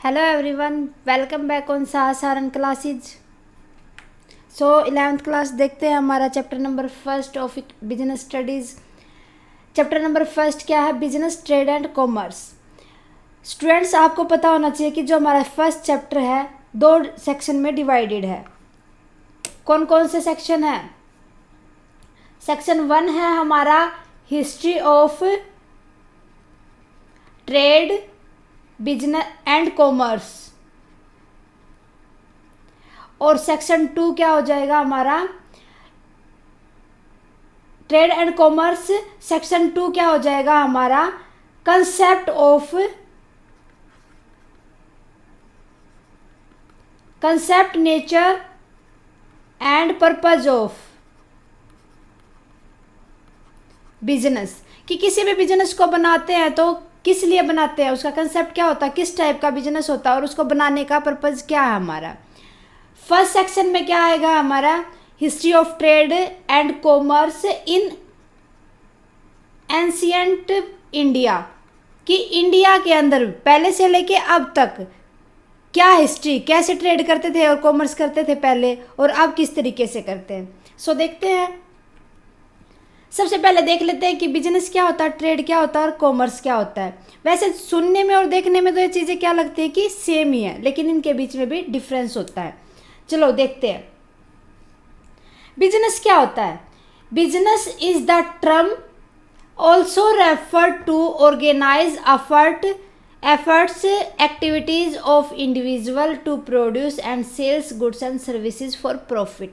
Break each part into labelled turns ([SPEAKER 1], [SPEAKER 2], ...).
[SPEAKER 1] Hello everyone, welcome back on Saran classes. So 11th class देखते हैं हमारा chapter number first of business studies. Chapter number first क्या है? Business, trade and commerce. Students, आपको पता होना चाहिए कि जो हमारा फर्स्ट चैप्टर है दो सेक्शन में डिवाइडेड है। कौन कौन से सेक्शन है? सेक्शन 1 है हमारा history of trade, business and commerce, और सेक्शन 2 क्या हो जाएगा हमारा? Trade and commerce. सेक्शन 2 क्या हो जाएगा हमारा? Concept, nature and purpose of business. कि किसी भी बिजनेस को बनाते हैं तो किस लिए बनाते हैं, उसका कंसेप्ट क्या होता है, किस टाइप का बिजनेस होता है और उसको बनाने का पर्पज क्या है हमारा। फर्स्ट सेक्शन में क्या आएगा हमारा? History of trade and commerce in ancient India. कि इंडिया के अंदर पहले से लेके अब तक क्या हिस्ट्री, कैसे ट्रेड करते थे और कॉमर्स करते थे पहले और अब किस तरीके से करते हैं। सो देखते हैं। सबसे पहले देख लेते हैं कि बिजनेस क्या होता है, ट्रेड क्या होता है और कॉमर्स क्या होता है। वैसे सुनने में और देखने में तो ये चीज़ें क्या लगती है कि सेम ही है, लेकिन इनके बीच में भी डिफरेंस होता है। चलो देखते हैं बिजनेस क्या होता है। Business is the term also refer to organise efforts activities of individual to produce and sales goods and services for profit।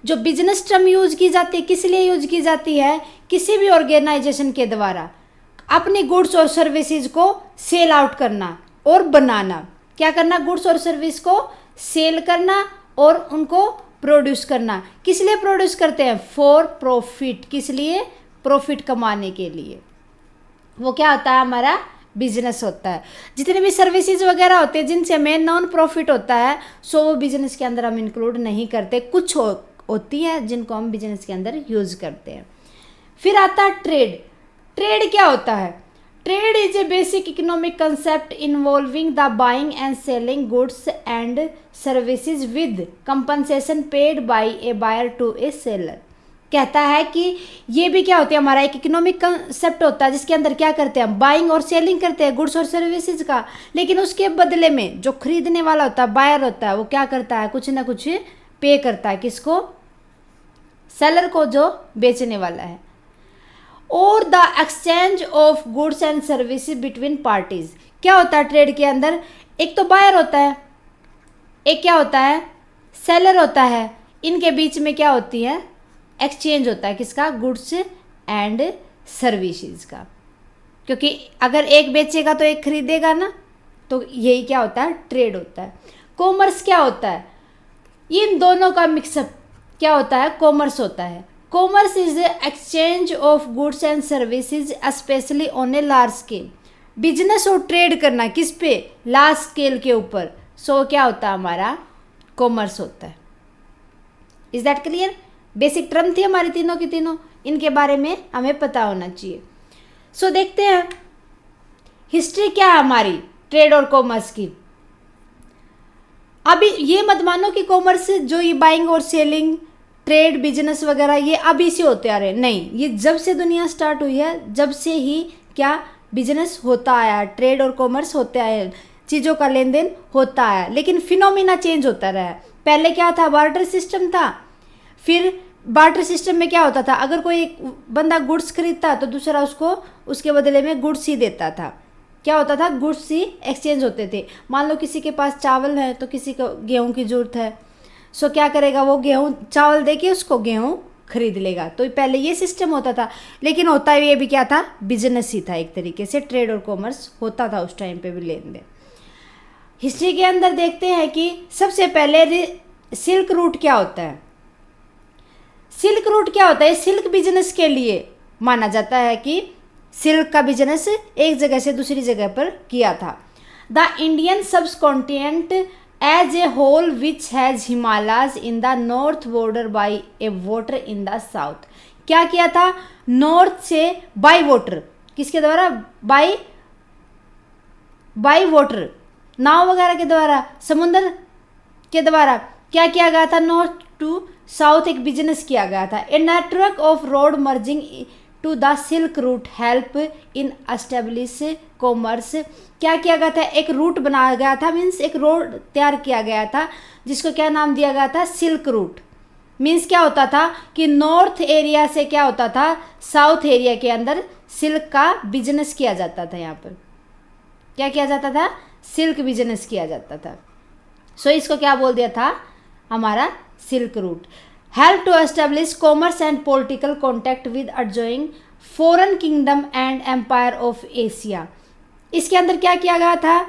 [SPEAKER 1] जो बिजनेस टर्म यूज की जाती है किस लिए यूज की जाती है? किसी भी ऑर्गेनाइजेशन के द्वारा अपनी गुड्स और सर्विसेज को सेल आउट करना और बनाना। क्या करना? गुड्स और सर्विस को सेल करना और उनको प्रोड्यूस करना। किस लिए प्रोड्यूस करते हैं? For profit. किस लिए? प्रॉफिट कमाने के लिए। वो क्या होता है हमारा? बिजनेस होता है। जितने भी सर्विसेज वगैरह होते हैं जिनसे हमें नॉन प्रॉफिट होता है सो वो बिजनेस के अंदर हम इंक्लूड नहीं करते। कुछ होती है जिनको हम बिजनेस के अंदर यूज करते हैं। फिर आता है ट्रेड। ट्रेड क्या होता है? Trade is a basic economic concept involving the buying and selling goods and services with compensation paid by a buyer to a seller. कहता है कि ये भी क्या होता है हमारा? एक इकोनॉमिक कंसेप्ट होता है जिसके अंदर क्या करते हैं हम? बाइंग और सेलिंग करते हैं गुड्स और सर्विसेज का, लेकिन उसके बदले में जो खरीदने वाला होता है, बायर होता है, वो क्या करता है? कुछ ना कुछ पे करता है। किसको? सेलर को, जो बेचने वाला है। और the exchange of goods and services between parties. क्या होता है ट्रेड के अंदर? एक तो बायर होता है, एक क्या होता है? सेलर होता है। इनके बीच में क्या होती है? एक्सचेंज होता है। किसका? गुड्स एंड सर्विसेज का। क्योंकि अगर एक बेचेगा तो एक खरीदेगा ना, तो यही क्या होता है? ट्रेड होता है। कॉमर्स क्या होता है? इन दोनों का मिक्सअप क्या होता है? कॉमर्स होता है। Commerce is exchange of goods and services specially on a large scale. Business और ट्रेड करना किस पे? लार्ज स्केल के ऊपर। सो क्या होता है हमारा? कॉमर्स होता है। Is that clear? Basic term थी हमारी तीनों की तीनों, इनके बारे में हमें पता होना चाहिए। सो देखते हैं हिस्ट्री क्या है हमारी ट्रेड और कॉमर्स की। अभी ये मत मानो कि कॉमर्स जो ये बाइंग और सेलिंग, ट्रेड, बिजनेस वगैरह ये अभी से होते आ रहे। नहीं, ये जब से दुनिया स्टार्ट हुई है जब से ही क्या बिजनेस होता आया है, ट्रेड और कॉमर्स होते आए हैं, चीज़ों का लेन देन होता आया। लेकिन फिनोमिना चेंज होता रहा है। पहले क्या था? बार्टर सिस्टम था। फिर बार्टर सिस्टम में क्या होता था? अगर कोई एक बंदा गुड्स खरीदता तो दूसरा उसको उसके बदले में गुड्स ही देता था। क्या होता था? गुड्स ही एक्सचेंज होते थे। मान लो किसी के पास चावल है तो किसी को गेहूं की ज़रूरत है, सो क्या करेगा? वो गेहूं, चावल दे के उसको गेहूं खरीद लेगा। तो पहले ये सिस्टम होता था, लेकिन होता ये भी क्या था? बिजनेस ही था एक तरीके से। ट्रेड और कॉमर्स होता था उस टाइम पे भी लेन देन। हिस्ट्री के अंदर देखते हैं कि सबसे पहले सिल्क रूट क्या होता है। सिल्क रूट क्या होता है? सिल्क बिजनेस के लिए माना जाता है कि सिल्क का बिजनेस एक जगह से दूसरी जगह पर किया था। The Indian subcontinent as a whole which has Himalayas in the north border by a water in the south. क्या किया था? नॉर्थ से बाई वाटर, किसके द्वारा? बाई वाटर नाव वगैरह के द्वारा, समुद्र के द्वारा क्या किया गया था, नॉर्थ टू साउथ एक बिजनेस किया गया था। A network of road merging to the silk route help in establish commerce. क्या किया गया था, एक रूट बनाया गया था, मीन्स एक रोड तैयार किया गया था जिसको क्या नाम दिया गया था, सिल्क रूट। मीन्स क्या होता था कि नॉर्थ एरिया से क्या होता था, साउथ एरिया के अंदर सिल्क का बिजनेस किया जाता था। यहाँ पर क्या किया जाता था, सिल्क बिजनेस किया जाता था। सो इसको क्या बोल दिया था, हमारा silk route. Help to establish commerce and political contact with adjoining foreign kingdom and empire of Asia. इसके अंदर क्या किया गया था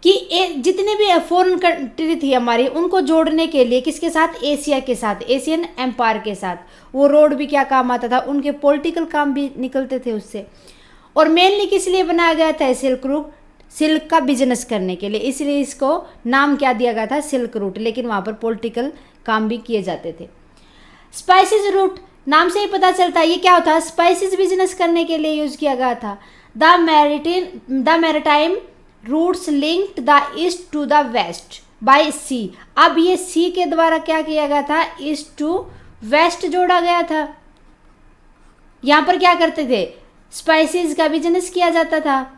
[SPEAKER 1] कि जितने भी फॉरेन कंट्री थी हमारी, उनको जोड़ने के लिए किसके साथ, एशिया के साथ, एशियन एम्पायर के साथ। वो रोड भी क्या काम आता था, उनके पॉलिटिकल काम भी निकलते थे उससे। और मेनली किस लिए बनाया गया था सिल्क रूट, सिल्क का बिजनेस करने के लिए, इसलिए इसको नाम क्या दिया गया था, सिल्क रूट। लेकिन वहाँ पर पॉलिटिकल काम भी किए जाते थे। स्पाइसेस रूट, नाम से ही पता चलता है ये क्या होता है, स्पाइसेस बिजनेस करने के लिए यूज किया गया था। The maritime routes linked the east to the west by sea. अब ये सी के द्वारा क्या किया गया था, ईस्ट टू वेस्ट जोड़ा गया था। यहाँ पर क्या करते थे, स्पाइसेस का बिजनेस किया जाता था।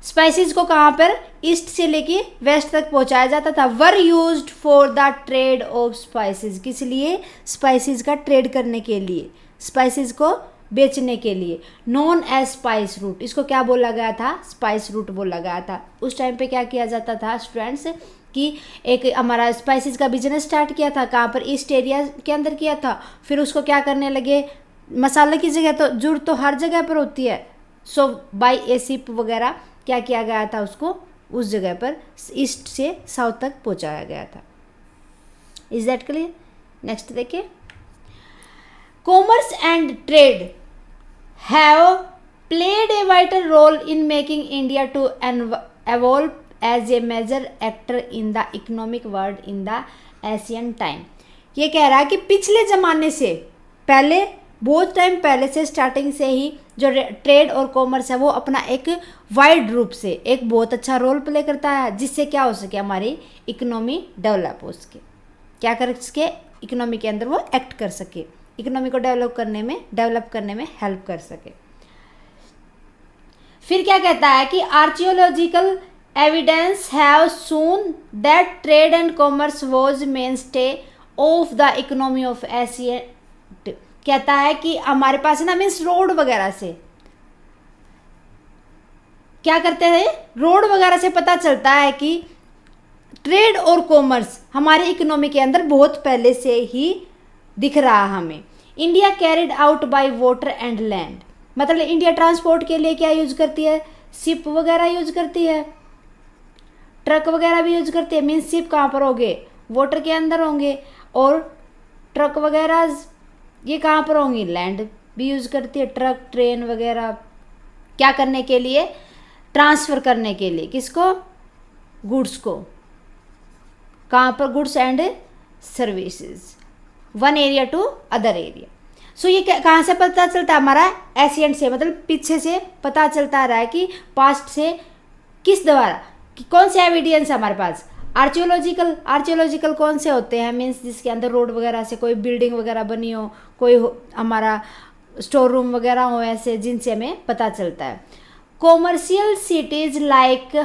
[SPEAKER 1] स्पाइसेस को कहाँ पर, ईस्ट से लेके वेस्ट तक पहुंचाया जाता था। Were used for the trade off spices, किस लिए, स्पाइसेस का ट्रेड करने के लिए, स्पाइसेस को बेचने के लिए। नॉन एज स्पाइस रूट, इसको क्या बोला गया था, स्पाइस रूट बोला गया था। उस टाइम पे क्या किया जाता था स्टूडेंट्स कि एक हमारा स्पाइसेस का बिजनेस स्टार्ट किया था, कहाँ पर, ईस्ट एरिया के अंदर किया था। फिर उसको क्या करने लगे, मसाले की जगह तो जरूरत तो हर जगह पर होती है। सो बाय ए शिप वगैरह क्या किया गया था, उसको उस जगह पर ईस्ट से साउथ तक पहुंचाया गया था। Is that clear? नेक्स्ट देखिए, commerce and trade have played a vital role in making India to evolve as a major actor in the economic world in the Asian time. ये कह रहा है कि पिछले ज़माने से पहले, बहुत टाइम पहले से, स्टार्टिंग से ही जो ट्रेड और कॉमर्स है वो अपना एक वाइड रूप से एक बहुत अच्छा रोल प्ले करता है, जिससे क्या हो सके, हमारी इकोनॉमी डेवलप हो सके, क्या कर सके, इकोनॉमी के अंदर वो एक्ट कर सके, इकोनॉमी को डेवलप करने में हेल्प कर सके। फिर क्या कहता है कि archaeological evidence have shown that trade and commerce was मेनस्टे of the economy of Asia. कहता है कि हमारे पास ना, मीन्स रोड वगैरह से क्या करते हैं, रोड वगैरह से पता चलता है कि ट्रेड और कॉमर्स हमारी इकोनॉमी के अंदर बहुत पहले से ही दिख रहा है हमें। India carried out by water and land, मतलब इंडिया ट्रांसपोर्ट के लिए क्या यूज करती है, शिप वगैरह यूज करती है, ट्रक वगैरह भी यूज करती है। मीन्स शिप कहाँ पर होंगे, वाटर के अंदर होंगे, और ट्रक वगैरह ये कहाँ पर होंगी, लैंड भी यूज करती है। ट्रक, ट्रेन वगैरह क्या करने के लिए, ट्रांसफ़र करने के लिए, किसको, गुड्स को, कहाँ पर, goods and services, one area to other area. So ये कहाँ से पता चलता है, हमारा एशियंट से, मतलब पीछे से पता चलता रहा है कि पास्ट से किस द्वारा, कि कौन से एविडेंस है हमारे पास, आर्कियोलॉजिकल कौन से होते हैं, मीन्स जिसके अंदर रोड वगैरह से कोई बिल्डिंग वगैरह बनी हो, कोई हमारा स्टोर रूम वगैरह हो, ऐसे जिनसे हमें पता चलता है। कॉमर्शियल सिटीज लाइक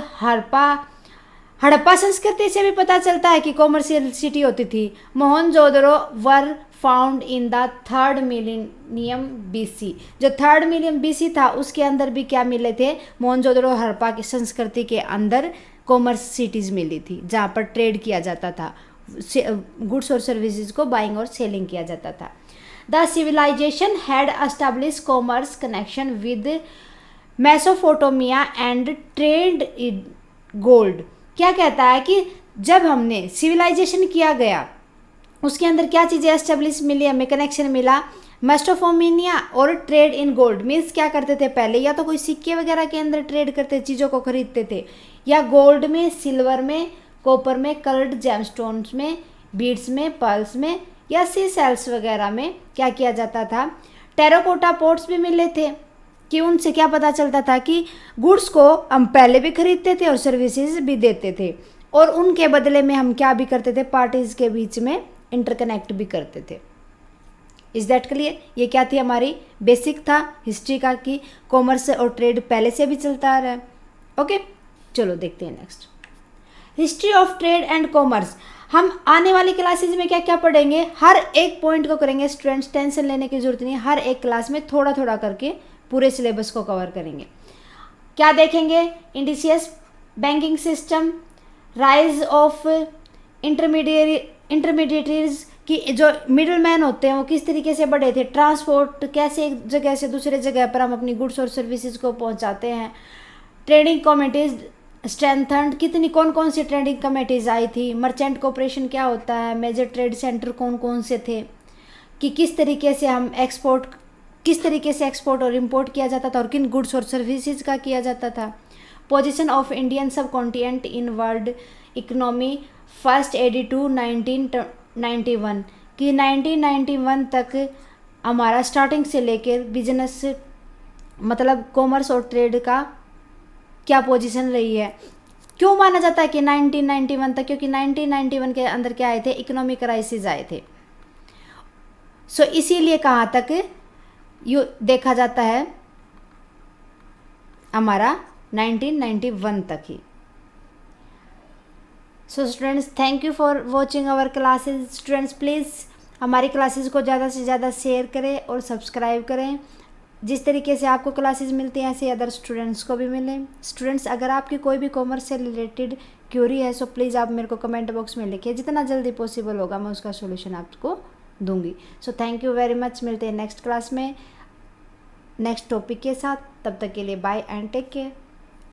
[SPEAKER 1] हड़प्पा संस्कृति से भी पता चलता है कि कॉमर्शियल सिटी होती थी। Mohenjodaro were found in the 3rd millennium BC, जो 3rd मिलियन BC था उसके अंदर भी क्या मिले थे, मोहनजोदड़ो हड़प्पा की संस्कृति के अंदर कॉमर्स सिटीज़ मिली थी, जहाँ पर ट्रेड किया जाता था, गुड्स और सर्विसेज को बाइंग और सेलिंग किया जाता था। The civilisation had establish commerce connection with Mesopotamia and trade in gold. क्या कहता है कि जब हमने सिविलाइजेशन किया गया, उसके अंदर क्या चीज़ें एस्टेब्लिश मिली, हमें कनेक्शन मिला, मेसोपोटामिया और ट्रेड इन गोल्ड। मीन्स क्या करते थे पहले, या तो कोई सिक्के वगैरह के अंदर ट्रेड करते, चीज़ों को खरीदते थे, या गोल्ड में, सिल्वर में, कॉपर में, कलर्ड जेमस्टोन्स में, बीड्स में, पर्ल्स में, या सी सेल्स वगैरह में क्या किया जाता था। टेराकोटा पॉट्स भी मिले थे, कि उनसे क्या पता चलता था कि गुड्स को हम पहले भी खरीदते थे और सर्विसेज भी देते थे, और उनके बदले में हम क्या भी करते थे, पार्टीज के बीच में इंटरकनेक्ट भी करते थे। Is that clear? ये क्या थी, हमारी बेसिक था हिस्ट्री का कि कॉमर्स और ट्रेड पहले से भी चलता आ रहा है। ओके, चलो देखते हैं next, history of trade and commerce. हम आने वाली क्लासेज में क्या क्या पढ़ेंगे, हर एक पॉइंट को करेंगे स्टूडेंट्स, टेंशन लेने की जरूरत नहीं है, हर एक क्लास में थोड़ा थोड़ा करके पूरे सिलेबस को कवर करेंगे। क्या देखेंगे, indigenous banking system, rise of intermediaries कि जो मिडिल मैन होते हैं वो किस तरीके से बढ़े थे, ट्रांसपोर्ट कैसे एक जगह से दूसरे जगह पर हम अपनी गुड्स और सर्विसेज को पहुंचाते हैं, ट्रेडिंग कमिटीज स्ट्रेंथन्ड, कितनी कौन कौन सी ट्रेडिंग कमेटीज आई थी, मर्चेंट कॉर्पोरेशन क्या होता है, मेजर ट्रेड सेंटर कौन कौन से थे, कि किस तरीके से हम एक्सपोर्ट और इंपोर्ट किया जाता था और किन गुड्स और सर्विसेज का किया जाता था, position of Indian subcontinent in world economy first AD to 1991 कि 1991 तक हमारा स्टार्टिंग से लेकर बिजनेस मतलब कॉमर्स और ट्रेड का क्या पोजीशन रही है। क्यों माना जाता है कि 1991 तक, क्योंकि 1991 के अंदर क्या आए थे, इकोनॉमिक क्राइसिस आए थे। सो इसीलिए कहाँ तक यू देखा जाता है हमारा 1991 तक ही। So students, thank you for watching our classes. Students please हमारी क्लासेस को ज़्यादा से ज़्यादा शेयर करें और सब्सक्राइब करें। जिस तरीके से आपको क्लासेस मिलती हैं ऐसे अदर स्टूडेंट्स को भी मिलें। स्टूडेंट्स, अगर आपकी कोई भी कॉमर्स से रिलेटेड क्यूरी है सो प्लीज़ आप मेरे को कमेंट बॉक्स में लिखिए, जितना जल्दी पॉसिबल होगा मैं उसका सॉल्यूशन आपको दूंगी। So thank you very much, मिलते हैं नेक्स्ट क्लास में नेक्स्ट टॉपिक के साथ। तब तक के लिए बाय एंड टेक केयर।